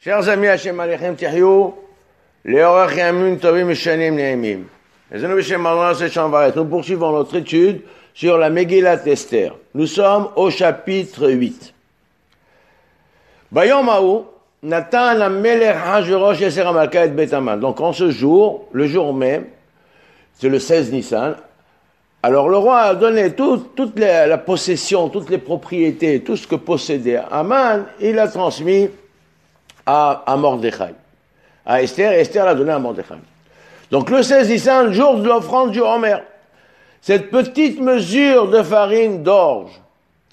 Chers amis, Hashem Alechem Tihyou, Leorach Yamim Tovim Meshanim Ne'emim. Nous poursuivons notre étude sur la Megillat Esther. Nous sommes au chapitre 8. Bayom Haou, Natan Amelech Hashverosh Yeser Hamalka et Bet Haman. Donc en ce jour, le jour même, c'est le 16 Nissan, alors le roi a donné toute la possession, toutes les propriétés, tout ce que possédait Haman, il a transmis à Mordechai. À Esther, et Esther l'a donné à Mordechai. Donc le 16 Nissan, jour de l'offrande du Homer. Cette petite mesure de farine d'orge,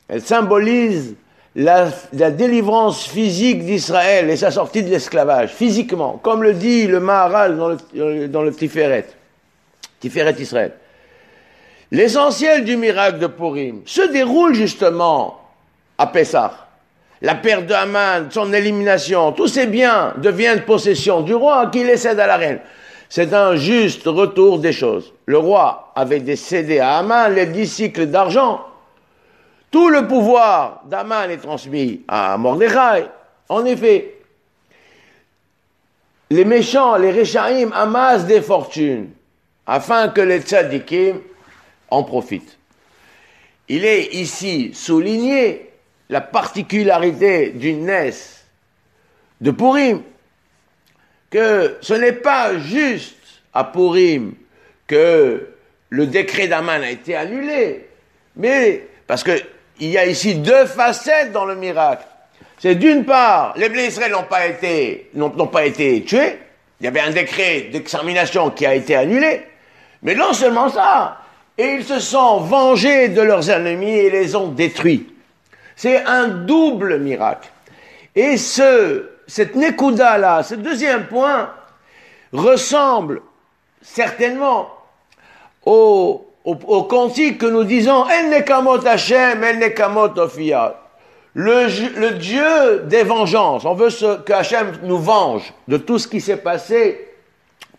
elle symbolise la délivrance physique d'Israël et sa sortie de l'esclavage, physiquement, comme le dit le Maharal dans le Tiferet Israël. L'essentiel du miracle de Purim se déroule justement à Pessah. La perte de Haman, son élimination, tous ses biens deviennent possession du roi qui les cède à la reine. C'est un juste retour des choses. Le roi avait cédé à Haman les 10 cycles d'argent. Tout le pouvoir d'Haman est transmis à Mordechai. En effet, les méchants, les Réchaïm amassent des fortunes afin que les tzadikim en profitent. Il est ici souligné la particularité du Nes de Purim, que ce n'est pas juste à Purim que le décret d'Haman a été annulé, mais parce qu'il y a ici deux facettes dans le miracle. C'est d'une part, les Bnei Israël n'ont pas été tués, il y avait un décret d'extermination qui a été annulé, mais non seulement ça, et ils se sont vengés de leurs ennemis et les ont détruits. C'est un double miracle. Et cette Nekuda-là, ce deuxième point, ressemble certainement au cantique que nous disons « En nekamot Hashem, en nekamot Ophia ». Le Dieu des vengeances. On veut que Hashem nous venge de tout ce qui s'est passé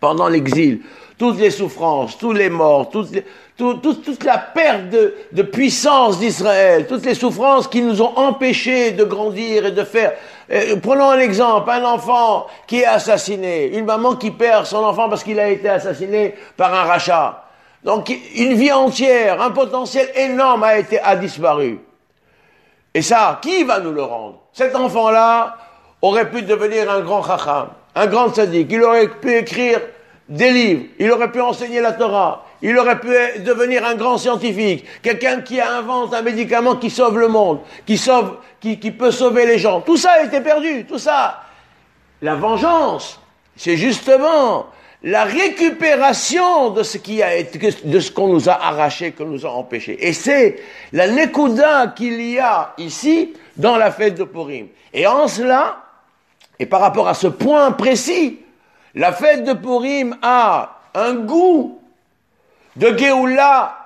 pendant l'exil. Toutes les souffrances, tous les morts, toute la perte de puissance d'Israël, toutes les souffrances qui nous ont empêchés de grandir et de faire. Prenons un exemple, un enfant qui est assassiné, une maman qui perd son enfant parce qu'il a été assassiné par un rachat. Donc une vie entière, un potentiel énorme a disparu. Et ça, qui va nous le rendre? Cet enfant-là aurait pu devenir un grand chacham, un grand tzaddik, il aurait pu écrire des livres, il aurait pu enseigner la Torah, il aurait pu devenir un grand scientifique, quelqu'un qui invente un médicament qui sauve le monde, qui peut sauver les gens. Tout ça a été perdu, tout ça. La vengeance, c'est justement la récupération de ce qu'on nous a arraché, qu'on nous a empêché. Et c'est la nekuda qu'il y a ici dans la fête de Purim. Et en cela, et par rapport à ce point précis, la fête de Purim a un goût de Géoula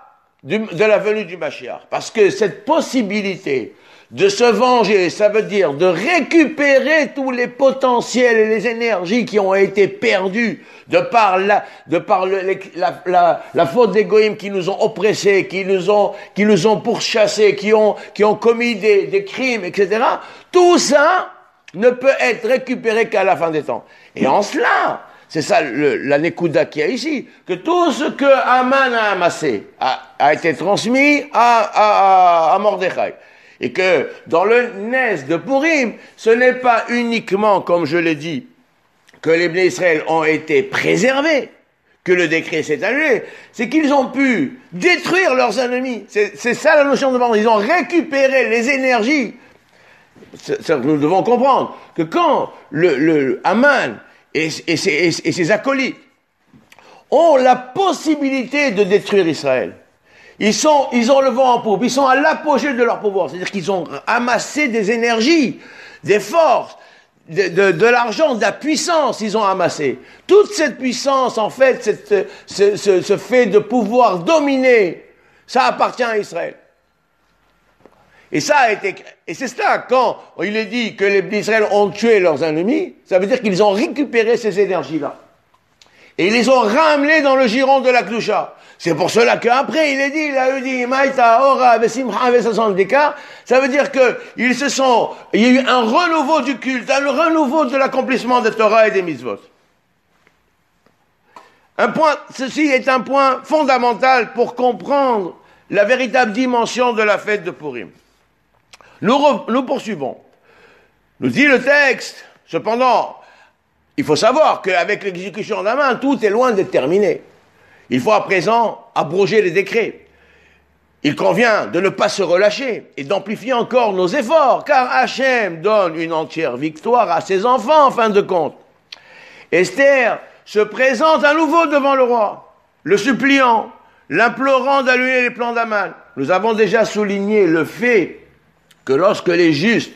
de la venue du Mashiach. Parce que cette possibilité de se venger, ça veut dire de récupérer tous les potentiels et les énergies qui ont été perdues de par la faute des goïms qui nous ont oppressés, qui nous ont pourchassés, qui ont commis des crimes, etc. Tout ça ne peut être récupéré qu'à la fin des temps. Et en cela, c'est ça la Nekuda qu'il y a ici, que tout ce que Haman a amassé a été transmis à Mordechai. Et que dans le Nes de Purim, ce n'est pas uniquement, comme je l'ai dit, que les Bnei Israël ont été préservés, que le décret s'est annulé, c'est qu'ils ont pu détruire leurs ennemis. C'est ça la notion de vengeance. Ils ont récupéré les énergies. Nous devons comprendre que quand le Haman et ses acolytes ont la possibilité de détruire Israël, ils ont le vent en poupe, ils sont à l'apogée de leur pouvoir, c'est-à-dire qu'ils ont amassé des énergies, des forces, de l'argent, de la puissance, ils ont amassé. Toute cette puissance, en fait, ce fait de pouvoir dominer, ça appartient à Israël. Et ça a été, et c'est cela, quand il est dit que les Israël ont tué leurs ennemis, ça veut dire qu'ils ont récupéré ces énergies-là. Et ils les ont ramenés dans le giron de la Kdusha. C'est pour cela qu'après, il a dit, Maïta, Ora, Vesimcha, Vesasandika, ça veut dire que il y a eu un renouveau du culte, un renouveau de l'accomplissement des Torah et des mitzvot. Ceci est un point fondamental pour comprendre la véritable dimension de la fête de Purim. Nous poursuivons. Nous dit le texte, cependant, il faut savoir qu'avec l'exécution d'Aman, tout est loin d'être terminé. Il faut à présent abroger les décrets. Il convient de ne pas se relâcher et d'amplifier encore nos efforts, car Hachem donne une entière victoire à ses enfants en fin de compte. Esther se présente à nouveau devant le roi, le suppliant, l'implorant d'annuler les plans d'Aman. Nous avons déjà souligné le fait que lorsque les justes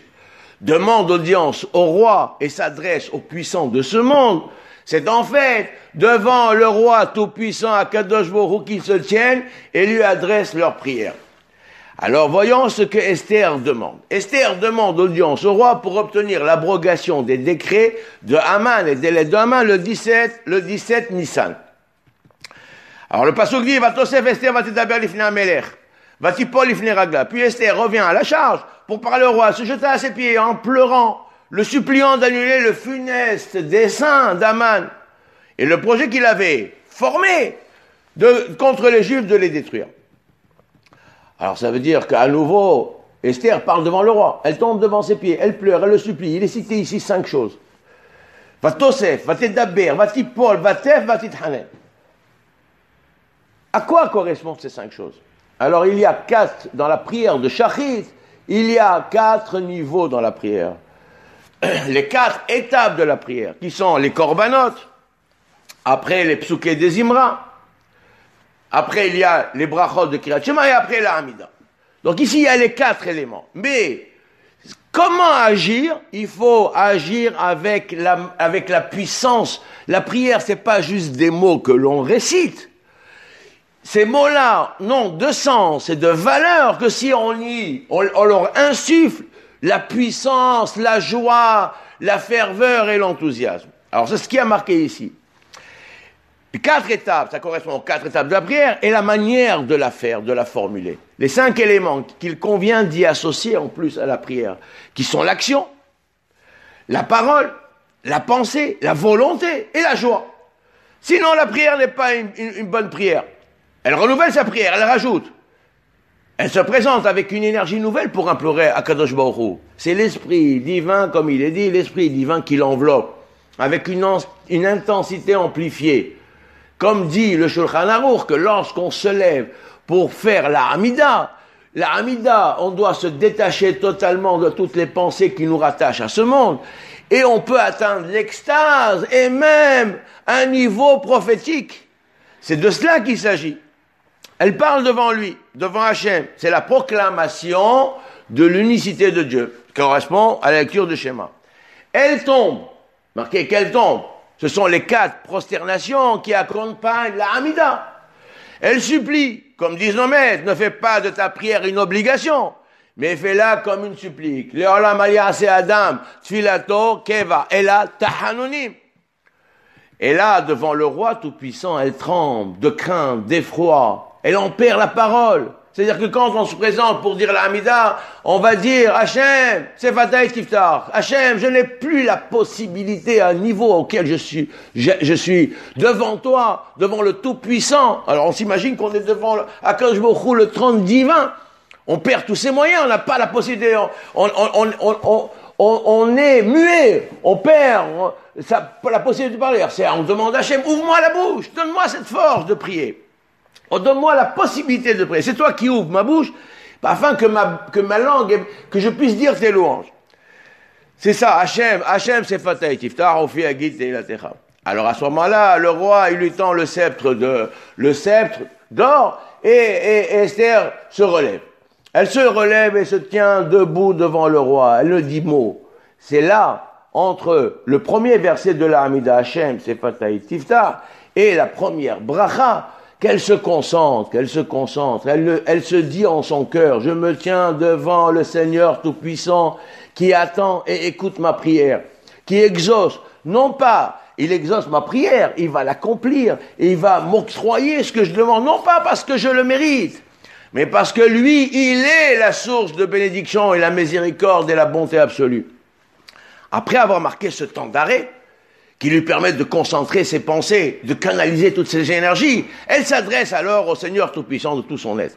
demandent audience au roi et s'adressent aux puissants de ce monde, c'est en fait devant le roi tout-puissant Akadosh Baruch Hu qu'ils se tiennent et lui adressent leurs prières. Alors voyons ce que Esther demande. Esther demande audience au roi pour obtenir l'abrogation des décrets de Haman et des lettres de Haman le 17 Nissan. Alors le pasuk dit, Vatosef Esther vatidaber lifnei hamelech, vatipol lifnei ragla. Puis Esther revient à la charge pour parler au roi, se jeta à ses pieds en pleurant, le suppliant d'annuler le funeste dessein d'Haman et le projet qu'il avait formé contre les Juifs de les détruire. Alors ça veut dire qu'à nouveau, Esther parle devant le roi, elle tombe devant ses pieds, elle pleure, elle le supplie. Il est cité ici 5 choses. Vatosef, vatidaber, vatipol, vatef, vatithanen. À quoi correspondent ces 5 choses? Alors il y a 4 dans la prière de Shachit, il y a 4 niveaux dans la prière. Les 4 étapes de la prière, qui sont les korbanot, après les psuké des Imra, après il y a les brachot de Kriyat Shema et après la Hamida. Donc ici il y a les 4 éléments. Mais comment agir? Il faut agir avec la puissance. La prière, c'est pas juste des mots que l'on récite. Ces mots-là n'ont de sens et de valeur que si on leur insuffle la puissance, la joie, la ferveur et l'enthousiasme. Alors c'est ce qui a marqué ici. Les 4 étapes, ça correspond aux 4 étapes de la prière et la manière de la faire, de la formuler. Les 5 éléments qu'il convient d'y associer en plus à la prière, qui sont l'action, la parole, la pensée, la volonté et la joie. Sinon la prière n'est pas une bonne prière. Elle renouvelle sa prière, elle rajoute. Elle se présente avec une énergie nouvelle pour implorer Akadosh Baruch Hu. C'est l'esprit divin, comme il est dit, l'esprit divin qui l'enveloppe, avec une intensité amplifiée. Comme dit le Shulchan Aruch, que lorsqu'on se lève pour faire la Hamida, on doit se détacher totalement de toutes les pensées qui nous rattachent à ce monde, et on peut atteindre l'extase, et même un niveau prophétique. C'est de cela qu'il s'agit. Elle parle devant lui, devant Hachem. C'est la proclamation de l'unicité de Dieu, qui correspond à la lecture de Shema. Elle tombe, marquez qu'elle tombe. Ce sont les 4 prosternations qui accompagnent la Hamida. Elle supplie, comme disent nos maîtres, ne fais pas de ta prière une obligation, mais fais-la comme une supplique. Le'olam ya'aseh Adam, tfilato, keva, ela tahanunim. Et là, devant le roi tout-puissant, elle tremble de crainte, d'effroi. Elle en perd la parole. C'est-à-dire que quand on se présente pour dire la Hamida, on va dire Hachem, c'est Fatah et Tiftar. Hachem, je n'ai plus la possibilité à un niveau auquel je suis devant toi, devant le Tout-Puissant. Alors on s'imagine qu'on est devant Akadosh Baruch Hu, le trône divin. On perd tous ses moyens, on n'a pas la possibilité. On est muet, on perd la possibilité de parler. On demande à Hachem, ouvre-moi la bouche, donne-moi cette force de prier. Donne-moi la possibilité de prier. C'est toi qui ouvres ma bouche, afin que ma langue, que je puisse dire tes louanges. C'est ça, Hachem c'est Fatah et Tiftar, Ofi Agit et Ilatecha. Alors à ce moment-là, le roi, il lui tend le sceptre d'or, et Esther se relève. Elle se relève et se tient debout devant le roi. Elle ne dit mot. C'est là, entre le premier verset de la Hamida Hachem, c'est Fatah et Tiftar, et la première bracha, qu'elle se concentre, elle se dit en son cœur, je me tiens devant le Seigneur Tout-Puissant qui attend et écoute ma prière, qui exauce, non pas il exauce ma prière, il va l'accomplir, et il va m'octroyer ce que je demande, non pas parce que je le mérite, mais parce que lui, il est la source de bénédiction et la miséricorde et la bonté absolue. Après avoir marqué ce temps d'arrêt, qui lui permet de concentrer ses pensées, de canaliser toutes ses énergies, elle s'adresse alors au Seigneur Tout-Puissant de tout son être.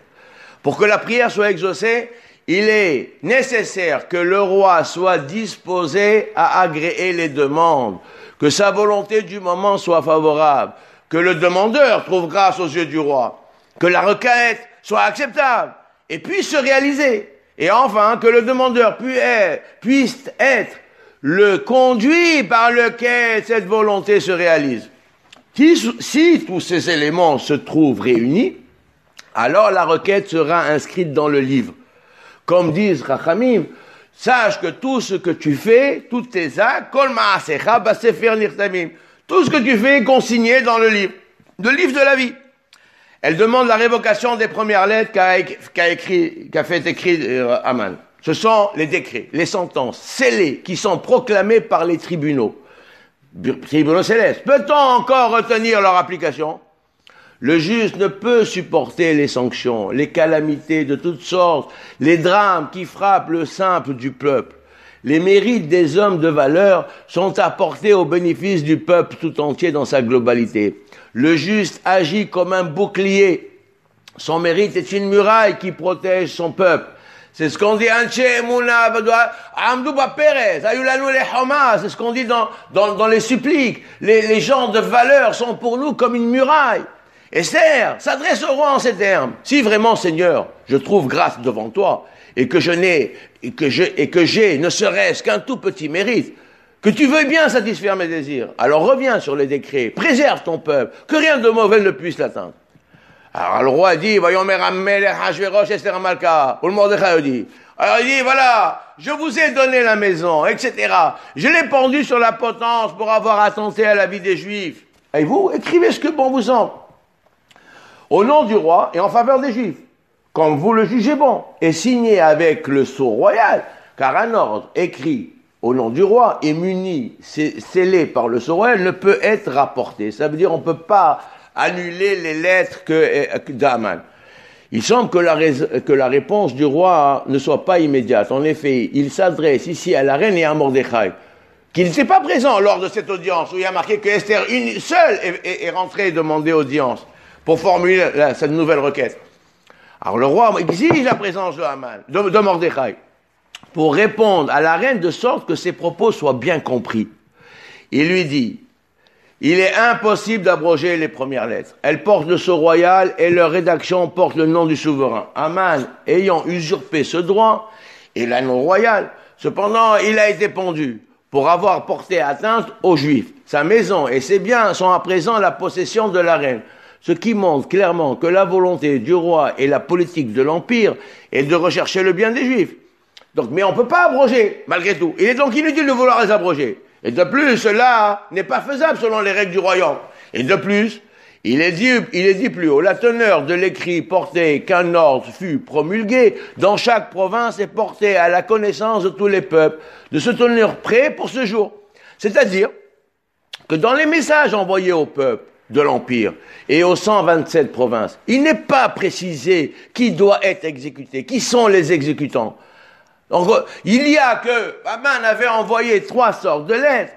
Pour que la prière soit exaucée, il est nécessaire que le roi soit disposé à agréer les demandes, que sa volonté du moment soit favorable, que le demandeur trouve grâce aux yeux du roi, que la requête soit acceptable et puisse se réaliser. Et enfin, que le demandeur puisse être le conduit par lequel cette volonté se réalise. Si tous ces éléments se trouvent réunis, alors la requête sera inscrite dans le livre. Comme disent Chachamim, sache que tout ce que tu fais, tous tes actes, kol ma'asecha basefer nirtamim, tout ce que tu fais est consigné dans le livre de la vie. Elle demande la révocation des premières lettres qu'a fait écrire Aman. Ce sont les décrets, les sentences scellées qui sont proclamées par les tribunaux célestes. Peut-on encore retenir leur application? Le juste ne peut supporter les sanctions, les calamités de toutes sortes, les drames qui frappent le simple du peuple. Les mérites des hommes de valeur sont apportés au bénéfice du peuple tout entier dans sa globalité. Le juste agit comme un bouclier. Son mérite est une muraille qui protège son peuple. C'est ce qu'on dit, c'est ce qu'on dit dans les suppliques. Les gens de valeur sont pour nous comme une muraille. Esther s'adresse au roi en ces termes. Si vraiment, Seigneur, je trouve grâce devant toi, et que j'ai ne serait-ce qu'un tout petit mérite, que tu veuilles bien satisfaire mes désirs, alors reviens sur les décrets, préserve ton peuple, que rien de mauvais ne puisse l'atteindre. Alors le roi dit, voyons, Esther Amalka, ou le Mordechai dit. Alors il dit, voilà, je vous ai donné la maison, etc. Je l'ai pendu sur la potence pour avoir attenté à la vie des Juifs. Et vous, écrivez ce que bon vous semble. Au nom du roi et en faveur des Juifs, comme vous le jugez bon, et signé avec le sceau royal, car un ordre écrit au nom du roi et muni, scellé par le sceau royal, ne peut être rapporté. Ça veut dire on ne peut pas annuler les lettres d'Aman. Il semble que la réponse du roi ne soit pas immédiate. En effet, il s'adresse ici à la reine et à Mordechai, qui n'était pas présent lors de cette audience, où il y a marqué que Esther seule est rentrée demander audience pour formuler cette nouvelle requête. Alors le roi exige la présence de Mordechai pour répondre à la reine de sorte que ses propos soient bien compris. Il lui dit, il est impossible d'abroger les premières lettres. Elles portent le sceau royal et leur rédaction porte le nom du souverain. Aman ayant usurpé ce droit et l'anneau royal, cependant il a été pendu pour avoir porté atteinte aux Juifs. Sa maison et ses biens sont à présent la possession de la reine. Ce qui montre clairement que la volonté du roi et la politique de l'Empire est de rechercher le bien des Juifs. Donc, mais on ne peut pas abroger, malgré tout. Il est donc inutile de vouloir les abroger. Et de plus, cela n'est pas faisable selon les règles du royaume. Et de plus, il est dit plus haut, la teneur de l'écrit porté qu'un ordre fut promulgué dans chaque province est portée à la connaissance de tous les peuples, de se tenir prêts pour ce jour. C'est-à-dire que dans les messages envoyés au peuple de l'Empire et aux 127 provinces, il n'est pas précisé qui doit être exécuté, qui sont les exécutants. Donc, il y a que Aman avait envoyé 3 sortes de lettres.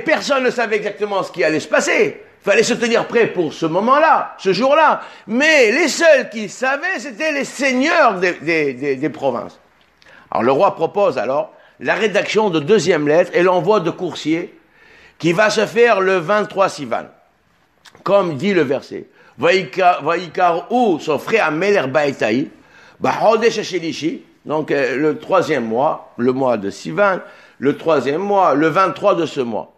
Personne ne savait exactement ce qui allait se passer. Il fallait se tenir prêt pour ce moment-là, ce jour-là. Mais les seuls qui savaient, c'était les seigneurs des provinces. Alors le roi propose alors la rédaction de 2e lettre et l'envoi de coursiers qui va se faire le 23 Sivan. Comme dit le verset. Vaïkarou s'offrait à Meler Baïtaï, Bahodesh Shelishi, donc le 3e mois, le mois de Sivan, le 3e mois, le 23 de ce mois.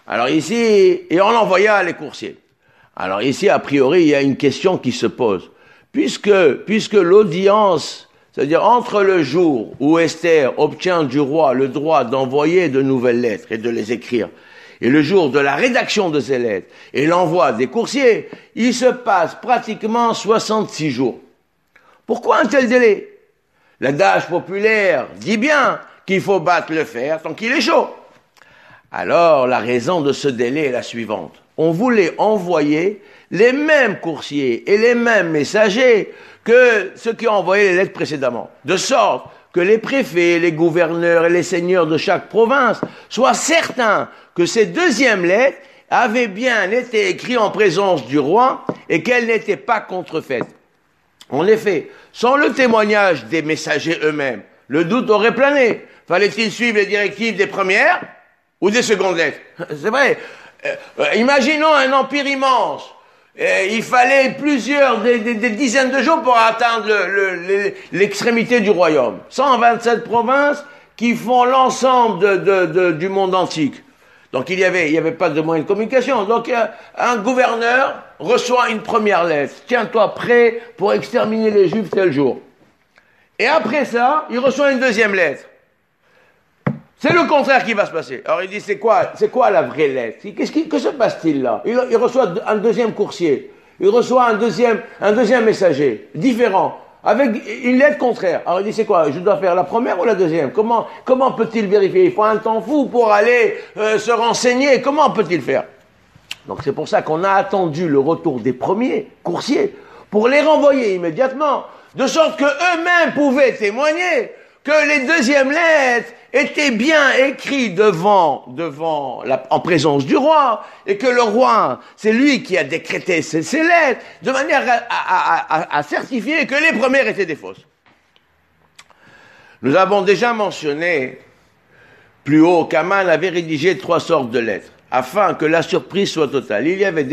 Alors ici, et on envoya les coursiers. Alors ici, a priori, il y a une question qui se pose. Puisque l'audience, c'est-à-dire entre le jour où Esther obtient du roi le droit d'envoyer de nouvelles lettres et de les écrire, et le jour de la rédaction de ces lettres et l'envoi des coursiers, il se passe pratiquement 66 jours. Pourquoi un tel délai? L'adage populaire dit bien qu'il faut battre le fer tant qu'il est chaud. Alors, la raison de ce délai est la suivante. On voulait envoyer les mêmes coursiers et les mêmes messagers que ceux qui ont envoyé les lettres précédemment. De sorte que les préfets, les gouverneurs et les seigneurs de chaque province soient certains que ces deuxièmes lettres avaient bien été écrites en présence du roi et qu'elles n'étaient pas contrefaites. En effet, sans le témoignage des messagers eux-mêmes, le doute aurait plané. Fallait-il suivre les directives des premières ou des secondes lettres? C'est vrai. Imaginons un empire immense. Il fallait des dizaines de jours pour atteindre l'extrémité du royaume. 127 provinces qui font l'ensemble du monde antique. Donc il y avait pas de moyens de communication. Donc un gouverneur reçoit une première lettre. Tiens-toi prêt pour exterminer les Juifs tel jour. Et après ça, il reçoit une deuxième lettre. C'est le contraire qui va se passer. Alors il dit, c'est quoi la vraie lettre? Que se passe-t-il là? Il reçoit un deuxième coursier. Il reçoit un deuxième messager, différent, avec une lettre contraire. Alors il dit, c'est quoi? Je dois faire la première ou la deuxième? Comment peut-il vérifier? Il faut un temps fou pour aller se renseigner. Comment peut-il faire? Donc c'est pour ça qu'on a attendu le retour des premiers coursiers pour les renvoyer immédiatement, de sorte que eux-mêmes pouvaient témoigner que les deuxièmes lettres étaient bien écrites en présence du roi, et que le roi, c'est lui qui a décrété ces lettres, de manière à certifier que les premières étaient des fausses. Nous avons déjà mentionné plus haut qu'Aman avait rédigé 3 sortes de lettres, afin que la surprise soit totale. Il n'y avait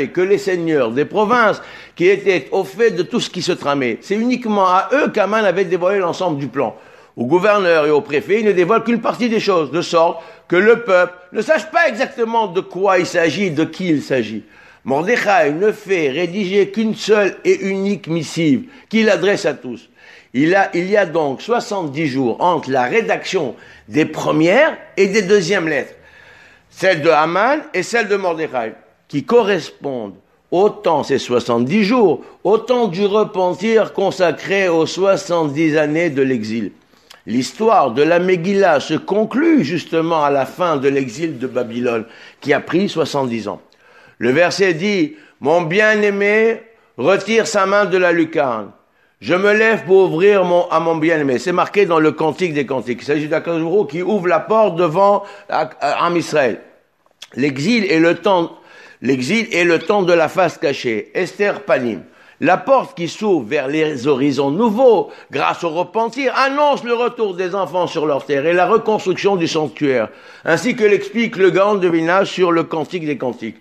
que les seigneurs des provinces qui étaient au fait de tout ce qui se tramait. C'est uniquement à eux qu'Aman avait dévoilé l'ensemble du plan. Aux gouverneurs et aux préfets, il ne dévoile qu'une partie des choses, de sorte que le peuple ne sache pas exactement de quoi il s'agit, de qui il s'agit. Mordechai ne fait rédiger qu'une seule et unique missive qu'il adresse à tous. Il y a donc 70 jours entre la rédaction des premières et des deuxièmes lettres, celle de Haman et celle de Mordechai, qui correspondent autant ces 70 jours, autant du repentir consacré aux 70 années de l'exil. L'histoire de la Megillah se conclut justement à la fin de l'exil de Babylone, qui a pris 70 ans. Le verset dit, « Mon bien-aimé retire sa main de la lucarne. Je me lève pour ouvrir à mon bien-aimé. » C'est marqué dans le Cantique des Cantiques. Il s'agit d'Akadosh qui ouvre la porte devant Am Israël. L'exil est le temps de la face cachée. Esther Panim. La porte qui s'ouvre vers les horizons nouveaux, grâce au repentir, annonce le retour des enfants sur leur terre et la reconstruction du sanctuaire, ainsi que l'explique le Gaon de Vilna sur le Cantique des Cantiques.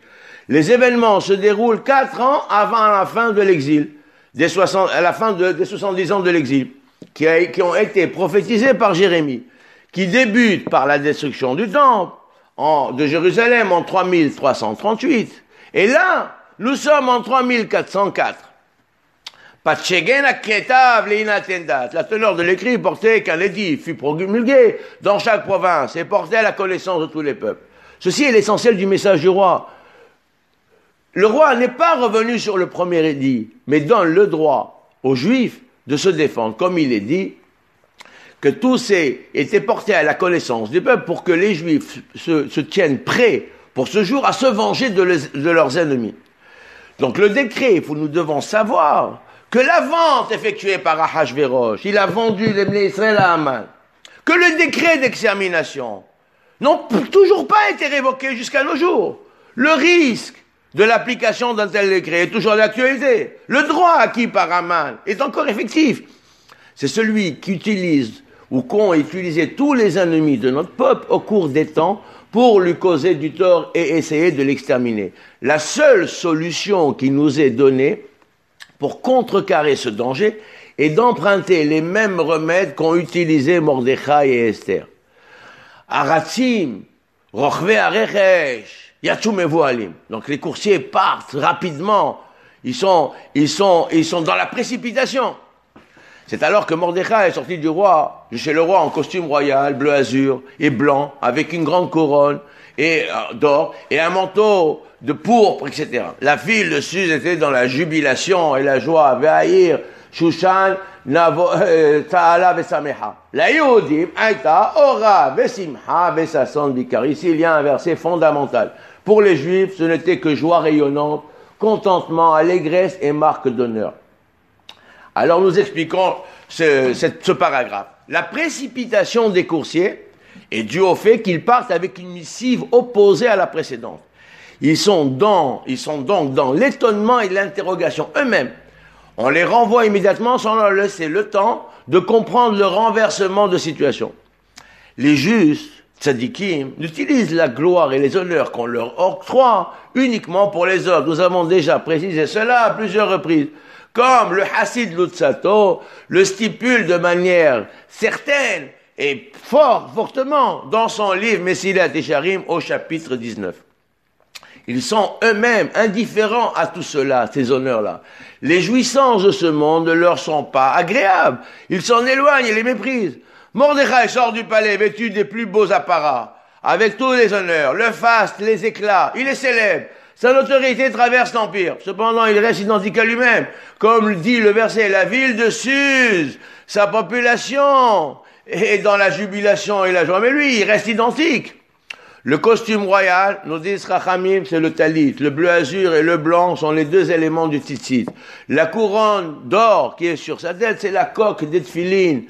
Les événements se déroulent 4 ans avant la fin de l'exil, des 70 ans de l'exil, qui ont été prophétisés par Jérémie, qui débutent par la destruction du temple de Jérusalem en 3338. Et là, nous sommes en 3404. La teneur de l'écrit portait qu'un édit fut promulgué dans chaque province et portait à la connaissance de tous les peuples. Ceci est l'essentiel du message du roi. Le roi n'est pas revenu sur le premier édit, mais donne le droit aux Juifs de se défendre, comme il est dit, que tout était porté à la connaissance du peuple pour que les Juifs se tiennent prêts pour ce jour à se venger de leurs ennemis. Donc le décret, nous devons savoir que la vente effectuée par Ahashverosh, il a vendu les Bnei Israël à Haman, que le décret d'extermination n'ont toujours pas été révoqués jusqu'à nos jours. Le risque de l'application d'un tel décret est toujours d'actualité. Le droit acquis par Haman est encore effectif. C'est celui qu'utilise ou qu'ont utilisé tous les ennemis de notre peuple au cours des temps pour lui causer du tort et essayer de l'exterminer. La seule solution qui nous est donnée pour contrecarrer ce danger est d'emprunter les mêmes remèdes qu'ont utilisé Mordechai et Esther. Aratzim, Rochve Arechesh, Yatsu Mevoalim. Donc les coursiers partent rapidement. Ils sont dans la précipitation. C'est alors que Mordechai est sorti de chez le roi en costume royal, bleu azur et blanc, avec une grande couronne d'or et un manteau de pourpre, etc. La ville de Suse était dans la jubilation et la joie. Ve'ahir Shushan, Ta'ala Vesameha. La Yehudim, Aïta, Ora, Vesimha, Vesason, Bikar. Ici, il y a un verset fondamental. Pour les Juifs, ce n'était que joie rayonnante, contentement, allégresse et marque d'honneur. Alors nous expliquons ce paragraphe. La précipitation des coursiers est due au fait qu'ils partent avec une missive opposée à la précédente. Ils sont donc dans l'étonnement et l'interrogation eux-mêmes. On les renvoie immédiatement sans leur laisser le temps de comprendre le renversement de situation. Les justes, tzadikim, n'utilisent la gloire et les honneurs qu'on leur octroie uniquement pour les autres. Nous avons déjà précisé cela à plusieurs reprises. Comme le Hassid Lutzato le stipule de manière certaine et fortement dans son livre Messilat Yesharim au chapitre 19. Ils sont eux-mêmes indifférents à tout cela, ces honneurs-là. Les jouissances de ce monde ne leur sont pas agréables. Ils s'en éloignent et les méprisent. Mordechai sort du palais vêtu des plus beaux apparats, avec tous les honneurs, le faste, les éclats. Il est célèbre. Sa notoriété traverse l'Empire. Cependant, il reste identique à lui-même. Comme dit le verset, la ville de Suse, sa population est dans la jubilation et la joie. Mais lui, il reste identique. Le costume royal, nous disent Chachamim, c'est le talit. Le bleu azur et le blanc sont les deux éléments du tzitzit. La couronne d'or qui est sur sa tête, c'est la coque des tfilines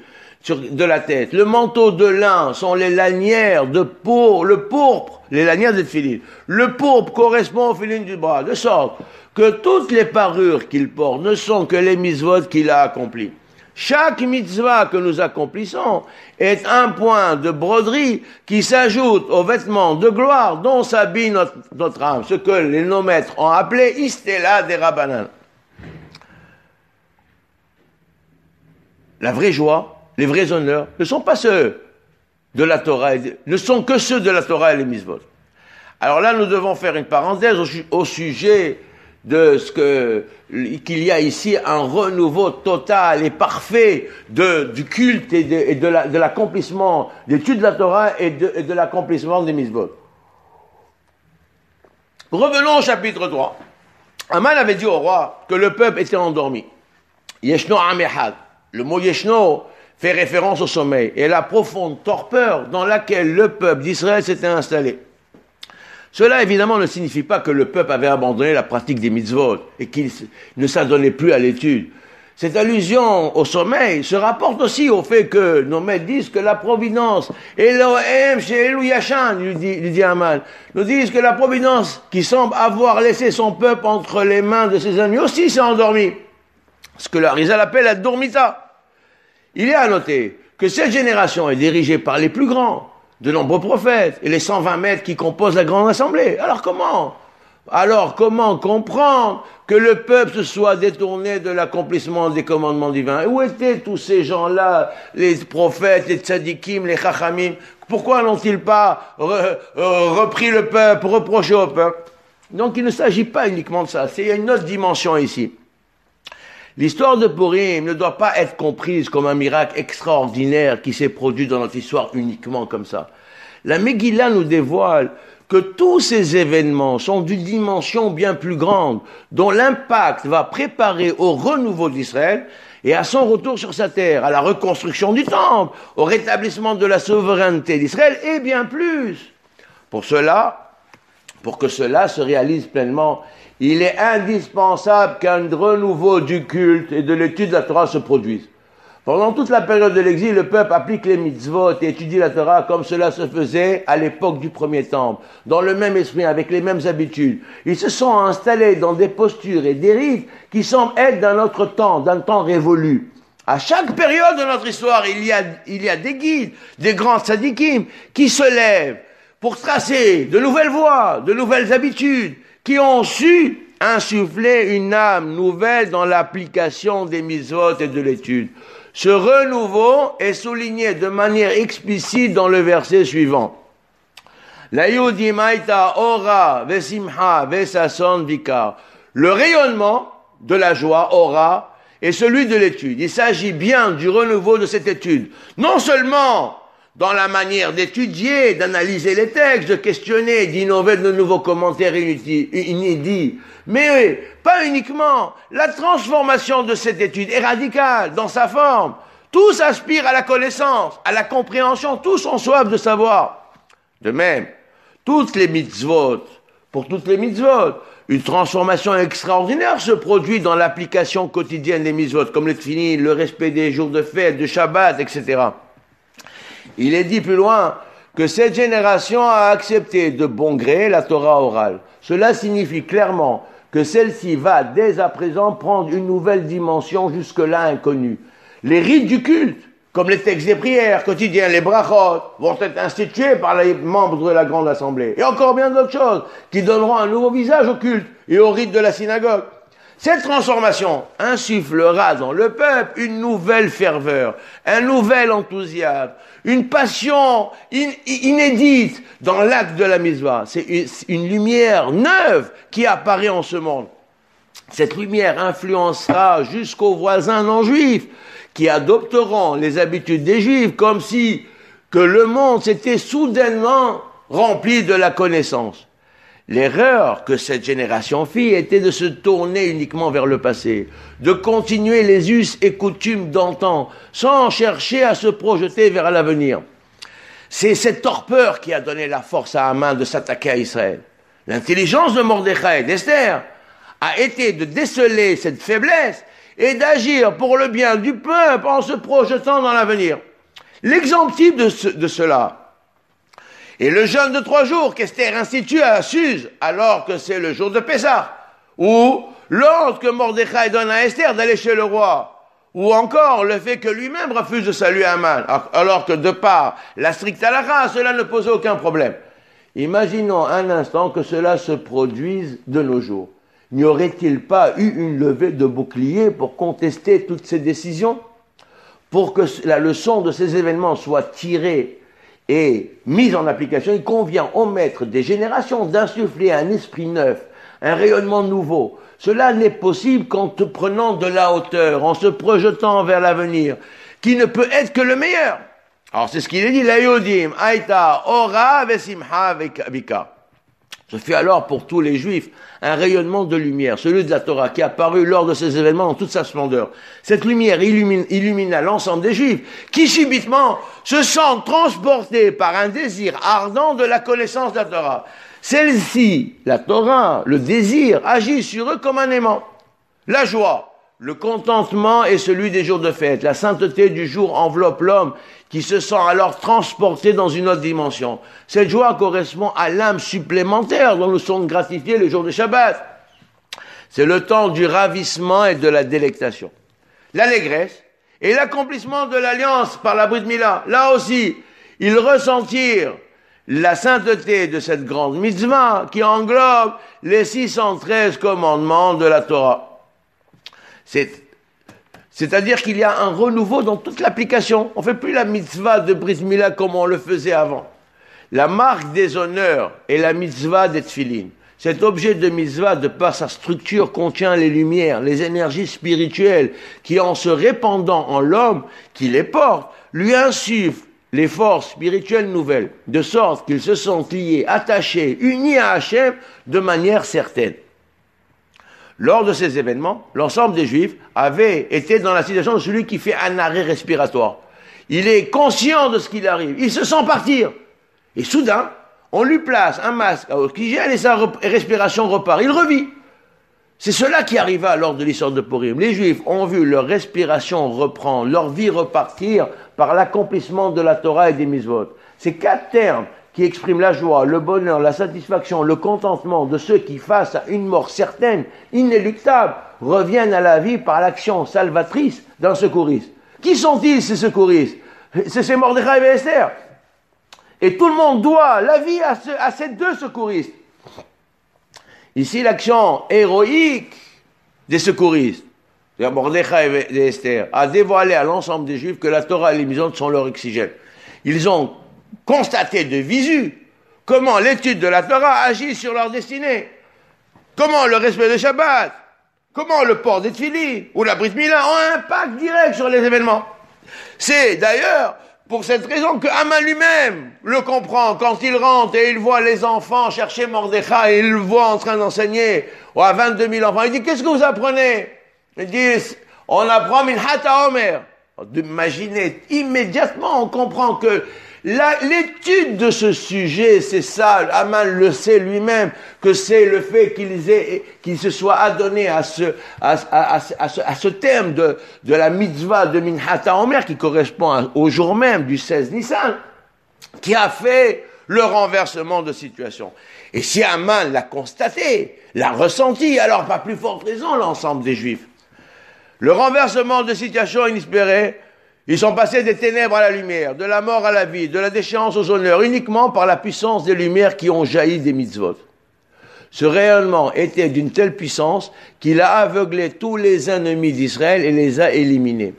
de la tête. Le manteau de lin sont les lanières le pourpre, les lanières des tfilines. Le pourpre correspond aux filines du bras, de sorte que toutes les parures qu'il porte ne sont que les mitzvot qu'il a accomplies. Chaque mitzvah que nous accomplissons est un point de broderie qui s'ajoute aux vêtements de gloire dont s'habille notre âme, ce que les nos-maîtres ont appelé Istela des Rabbanan. La vraie joie, les vrais honneurs, ne sont pas ceux de la Torah, ne sont que ceux de la Torah et les mitzvot. Alors là, nous devons faire une parenthèse au sujet de qu'il y a ici un renouveau total et parfait du culte et de l'accomplissement, d'étude de la Torah et de l'accomplissement des mitzvot. Revenons au chapitre 3. Aman avait dit au roi que le peuple était endormi. Yeshno Amehad. Le mot Yeshno fait référence au sommeil et la profonde torpeur dans laquelle le peuple d'Israël s'était installé. Cela, évidemment, ne signifie pas que le peuple avait abandonné la pratique des mitzvot et qu'il ne s'adonnait plus à l'étude. Cette allusion au sommeil se rapporte aussi au fait que nos maîtres disent que la providence, Elohim chez Elou Yachan, lui dit Aman, nous disent que la providence qui semble avoir laissé son peuple entre les mains de ses ennemis aussi s'est endormie. Ce que l'Arizal appelle la dormita. Il est à noter que cette génération est dirigée par les plus grands, de nombreux prophètes et les 120 maîtres qui composent la grande assemblée. Alors comment comprendre que le peuple se soit détourné de l'accomplissement des commandements divins? Où étaient tous ces gens-là, les prophètes, les tzadikim, les chachamim? Pourquoi n'ont-ils pas repris le peuple, reproché au peuple? Donc il ne s'agit pas uniquement de ça, c'est une autre dimension ici. L'histoire de Purim ne doit pas être comprise comme un miracle extraordinaire qui s'est produit dans notre histoire uniquement comme ça. La Megillah nous dévoile que tous ces événements sont d'une dimension bien plus grande, dont l'impact va préparer au renouveau d'Israël et à son retour sur sa terre, à la reconstruction du temple, au rétablissement de la souveraineté d'Israël et bien plus. Pour que cela se réalise pleinement, il est indispensable qu'un renouveau du culte et de l'étude de la Torah se produise. Pendant toute la période de l'exil, le peuple applique les mitzvot et étudie la Torah comme cela se faisait à l'époque du premier temple, dans le même esprit, avec les mêmes habitudes. Ils se sont installés dans des postures et des rites qui semblent être d'un autre temps, d'un temps révolu. À chaque période de notre histoire, il y a des guides, des grands tzadikim qui se lèvent pour tracer de nouvelles voies, de nouvelles habitudes, qui ont su insuffler une âme nouvelle dans l'application des mitzvot et de l'étude. Ce renouveau est souligné de manière explicite dans le verset suivant. La Yehudim Haïta Ora Vesimha Vesason Vikar. Le rayonnement de la joie, Ora, est celui de l'étude. Il s'agit bien du renouveau de cette étude. Non seulement dans la manière d'étudier, d'analyser les textes, de questionner, d'innover de nouveaux commentaires inédits. Mais pas uniquement. La transformation de cette étude est radicale dans sa forme. Tous aspirent à la connaissance, à la compréhension, tous ont soif de savoir. De même, toutes les mitzvot, pour toutes les mitzvot, une transformation extraordinaire se produit dans l'application quotidienne des mitzvot, comme le tefillin, le respect des jours de fête, de Shabbat, etc. Il est dit plus loin que cette génération a accepté de bon gré la Torah orale. Cela signifie clairement que celle-ci va dès à présent prendre une nouvelle dimension jusque-là inconnue. Les rites du culte, comme les textes des prières quotidiens, les brachot, vont être institués par les membres de la grande assemblée. Et encore bien d'autres choses qui donneront un nouveau visage au culte et au rite de la synagogue. Cette transformation insufflera dans le peuple une nouvelle ferveur, un nouvel enthousiasme, une passion inédite dans l'acte de la mitzvah. C'est une lumière neuve qui apparaît en ce monde. Cette lumière influencera jusqu'aux voisins non juifs qui adopteront les habitudes des juifs comme si que le monde s'était soudainement rempli de la connaissance. L'erreur que cette génération fit était de se tourner uniquement vers le passé, de continuer les us et coutumes d'antan, sans chercher à se projeter vers l'avenir. C'est cette torpeur qui a donné la force à Haman de s'attaquer à Israël. L'intelligence de Mordechai et d'Esther a été de déceler cette faiblesse et d'agir pour le bien du peuple en se projetant dans l'avenir. L'exemple type de cela est le jeûne de 3 jours qu'Esther institue à Suse, alors que c'est le jour de Pessah, ou l'ordre que Mordechai donne à Esther d'aller chez le roi, ou encore le fait que lui-même refuse de saluer Haman, alors que de par la stricte halakha, cela ne posait aucun problème. Imaginons un instant que cela se produise de nos jours. N'y aurait-il pas eu une levée de bouclier pour contester toutes ces décisions? Pour que la leçon de ces événements soit tirée et mise en application, il convient aux maîtres des générations d'insuffler un esprit neuf, un rayonnement nouveau. Cela n'est possible qu'en te prenant de la hauteur, en se projetant vers l'avenir, qui ne peut être que le meilleur. Alors c'est ce qu'il est dit, la Yodim, Aïta, Ora, Vesimha, Vika. Ce fut alors pour tous les Juifs un rayonnement de lumière, celui de la Torah, qui apparut lors de ces événements dans toute sa splendeur. Cette lumière illumina l'ensemble des Juifs, qui subitement se sentent transportés par un désir ardent de la connaissance de la Torah. Celle-ci, la Torah, le désir, agit sur eux comme un aimant. La joie, le contentement est celui des jours de fête. La sainteté du jour enveloppe l'homme qui se sent alors transporté dans une autre dimension. Cette joie correspond à l'âme supplémentaire dont nous sommes gratifiés le jour de Shabbat. C'est le temps du ravissement et de la délectation. L'allégresse et l'accomplissement de l'alliance par la Brit Mila. Là aussi, ils ressentirent la sainteté de cette grande mitzvah qui englobe les 613 commandements de la Torah. C'est-à-dire qu'il y a un renouveau dans toute l'application. On ne fait plus la mitzvah de Brit Mila comme on le faisait avant. La marque des honneurs est la mitzvah des tefillin. Cet objet de mitzvah, de par sa structure, contient les lumières, les énergies spirituelles qui, en se répandant en l'homme qui les porte, lui insufflent les forces spirituelles nouvelles, de sorte qu'ils se sentent liés, attachés, unis à Hachem de manière certaine. Lors de ces événements, l'ensemble des Juifs avait été dans la situation de celui qui fait un arrêt respiratoire. Il est conscient de ce qu'il arrive, il se sent partir. Et soudain, on lui place un masque à oxygène et sa respiration repart. Il revit. C'est cela qui arriva lors de l'histoire de Purim. Les Juifs ont vu leur respiration reprendre, leur vie repartir par l'accomplissement de la Torah et des mitzvot. Ces 4 termes qui expriment la joie, le bonheur, la satisfaction, le contentement de ceux qui, face à une mort certaine, inéluctable, reviennent à la vie par l'action salvatrice d'un secouriste. Qui sont-ils, ces secouristes? C'est Mordechai et Esther. Et tout le monde doit la vie à ces 2 secouristes. Ici, l'action héroïque des secouristes, Mordechai et Esther, a dévoilé à l'ensemble des Juifs que la Torah et les mitzvot sont leur oxygène. Ils ont constaté de visu comment l'étude de la Torah agit sur leur destinée, comment le respect de Shabbat, comment le port des tefillin ou la Brit Mila ont un impact direct sur les événements. C'est d'ailleurs pour cette raison que Haman lui-même le comprend. Quand il rentre et il voit les enfants chercher Mordechai, et il le voit en train d'enseigner à 22 000 enfants, il dit, qu'est-ce que vous apprenez? Ils disent, on apprend Minhat HaOmer. Imaginez, immédiatement on comprend que l'étude de ce sujet, c'est ça, Haman le sait lui-même, que c'est le fait qu'il se soit adonné à ce terme de la mitzvah de Minhat HaOmer, qui correspond au jour même du 16 Nissan, qui a fait le renversement de situation. Et si Haman l'a constaté, l'a ressenti, alors pas plus forte raison l'ensemble des Juifs. Le renversement de situation inespérée, ils sont passés des ténèbres à la lumière, de la mort à la vie, de la déchéance aux honneurs, uniquement par la puissance des lumières qui ont jailli des mitzvot. Ce rayonnement était d'une telle puissance qu'il a aveuglé tous les ennemis d'Israël et les a éliminés.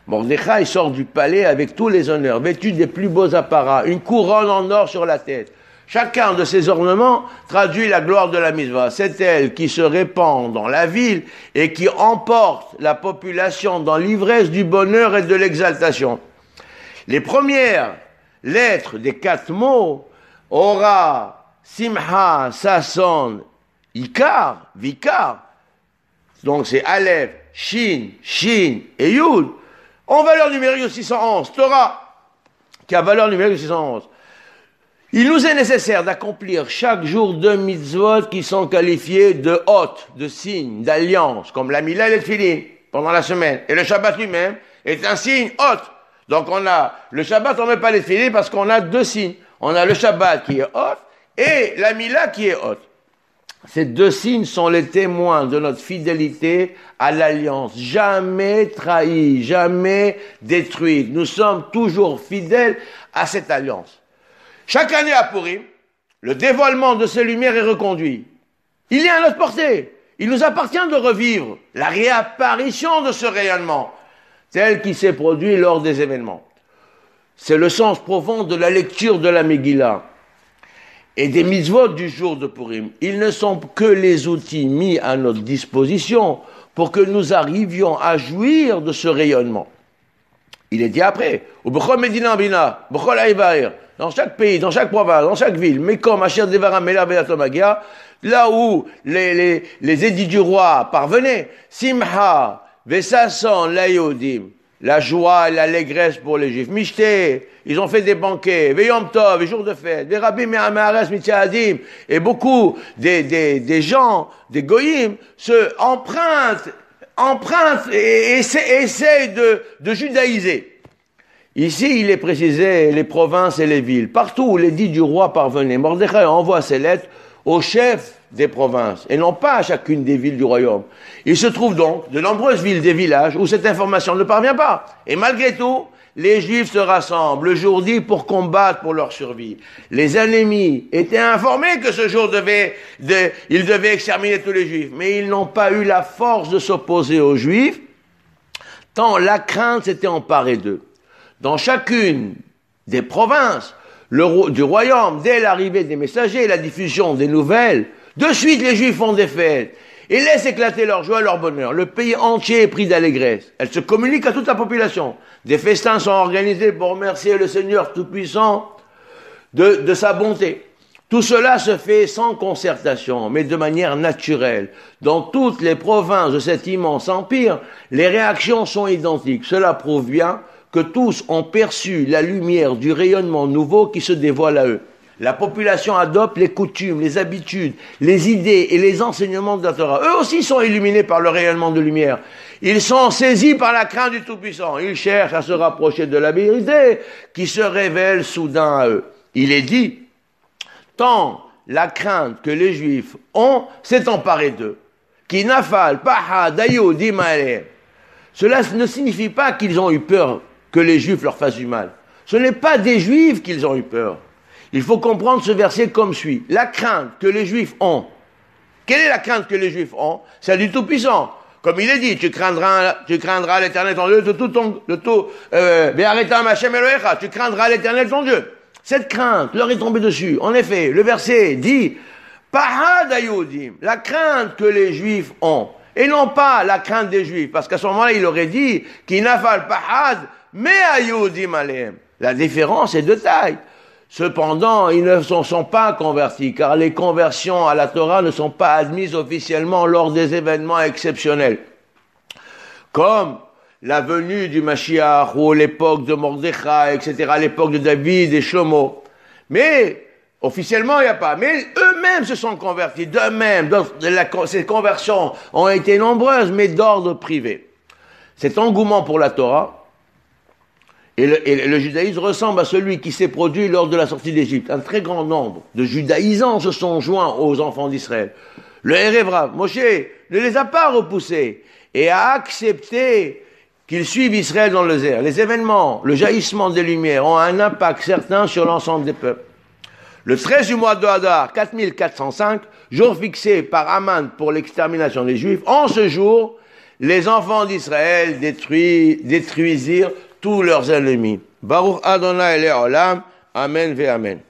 Mordechai sort du palais avec tous les honneurs, vêtu des plus beaux apparats, une couronne en or sur la tête. Chacun de ces ornements traduit la gloire de la mitzvah. C'est elle qui se répand dans la ville et qui emporte la population dans l'ivresse du bonheur et de l'exaltation. Les premières lettres des 4 mots, Ora, Simha, Sasson, Ikar, Vikar, donc c'est Aleph, Shin, Shin et Yud, ont valeur numérique de 611. Torah, qui a valeur numérique de 611. Il nous est nécessaire d'accomplir chaque jour 2 mitzvot qui sont qualifiés de hôtes, de signes, d'alliance, comme la Mila et le Tfilin, pendant la semaine. Et le Shabbat lui-même est un signe hôte. Donc le Shabbat, on ne met pas les Tfilin parce qu'on a 2 signes. On a le Shabbat qui est hôte et la Mila qui est hôte. Ces 2 signes sont les témoins de notre fidélité à l'alliance. Jamais trahie, jamais détruite. Nous sommes toujours fidèles à cette alliance. Chaque année à Purim, le dévoilement de ces lumières est reconduit. Il est à notre portée. Il nous appartient de revivre la réapparition de ce rayonnement, tel qu'il s'est produit lors des événements. C'est le sens profond de la lecture de la Megillah et des mitzvot du jour de Purim. Ils ne sont que les outils mis à notre disposition pour que nous arrivions à jouir de ce rayonnement. Il est dit après, dans chaque pays, dans chaque province, dans chaque ville, là où les édits du roi parvenaient, Simha, Vesasson, Layodim, la joie et l'allégresse pour les Juifs. Mishté, ils ont fait des banquets, Veyom Tov, les jours de fête, des rabbis me'amehares mitzadim, et beaucoup des gens, des goyim, se empruntent et essayent de judaïser. Ici, il est précisé les provinces et les villes. Partout où l'édit du roi parvenait, Mordechai envoie ses lettres aux chefs des provinces, et non pas à chacune des villes du royaume. Il se trouve donc de nombreuses villes des villages où cette information ne parvient pas. Et malgré tout, les Juifs se rassemblent le jour dit pour combattre pour leur survie. Les ennemis étaient informés que ce jour ils devaient exterminer tous les Juifs, mais ils n'ont pas eu la force de s'opposer aux Juifs, tant la crainte s'était emparée d'eux. Dans chacune des provinces du royaume, dès l'arrivée des messagers et la diffusion des nouvelles, de suite les Juifs font des fêtes et laissent éclater leur joie et leur bonheur. Le pays entier est pris d'allégresse. Elle se communique à toute la population. Des festins sont organisés pour remercier le Seigneur Tout-Puissant de sa bonté. Tout cela se fait sans concertation, mais de manière naturelle. Dans toutes les provinces de cet immense empire, les réactions sont identiques. Cela prouve bien que tous ont perçu la lumière du rayonnement nouveau qui se dévoile à eux. La population adopte les coutumes, les habitudes, les idées et les enseignements de la Torah. Eux aussi sont illuminés par le rayonnement de lumière. Ils sont saisis par la crainte du Tout-Puissant. Ils cherchent à se rapprocher de la vérité qui se révèle soudain à eux. Il est dit, tant la crainte que les Juifs ont s'est emparée d'eux. Qui nafal, paha, dayo, dimale. Cela ne signifie pas qu'ils ont eu peur que les Juifs leur fassent du mal. Ce n'est pas des Juifs qu'ils ont eu peur. Il faut comprendre ce verset comme suit. La crainte que les Juifs ont. Quelle est la crainte que les Juifs ont? Celle du Tout-Puissant. Comme il est dit, tu craindras l'Éternel ton Dieu de tout tu craindras l'Éternel ton Dieu. Cette crainte leur est tombée dessus. En effet, le verset dit, Pahad ayudim, la crainte que les Juifs ont. Et non pas la crainte des Juifs. Parce qu'à ce moment-là, il aurait dit, Kinafal Pahad, mais ayudim aleem. La différence est de taille. Cependant, ils ne sont pas convertis, car les conversions à la Torah ne sont pas admises officiellement lors des événements exceptionnels, comme la venue du Mashiach, ou l'époque de Mordechai, etc., l'époque de David et Shlomo. Mais, officiellement, il n'y a pas. Mais eux-mêmes se sont convertis, d'eux-mêmes. Ces conversions ont été nombreuses, mais d'ordre privé. Cet engouement pour la Torah, et le judaïsme ressemble à celui qui s'est produit lors de la sortie d'Égypte. Un très grand nombre de judaïsants se sont joints aux enfants d'Israël. Le Erev Rav, Moshe, ne les a pas repoussés et a accepté qu'ils suivent Israël dans le désert. Les événements, le jaillissement des Lumières ont un impact certain sur l'ensemble des peuples. Le 13 du mois de Hadar, 4405, jour fixé par Haman pour l'extermination des Juifs, en ce jour, les enfants d'Israël détruisirent tous leurs ennemis. Baruch Adonai Le'olam, Amen ve Amen.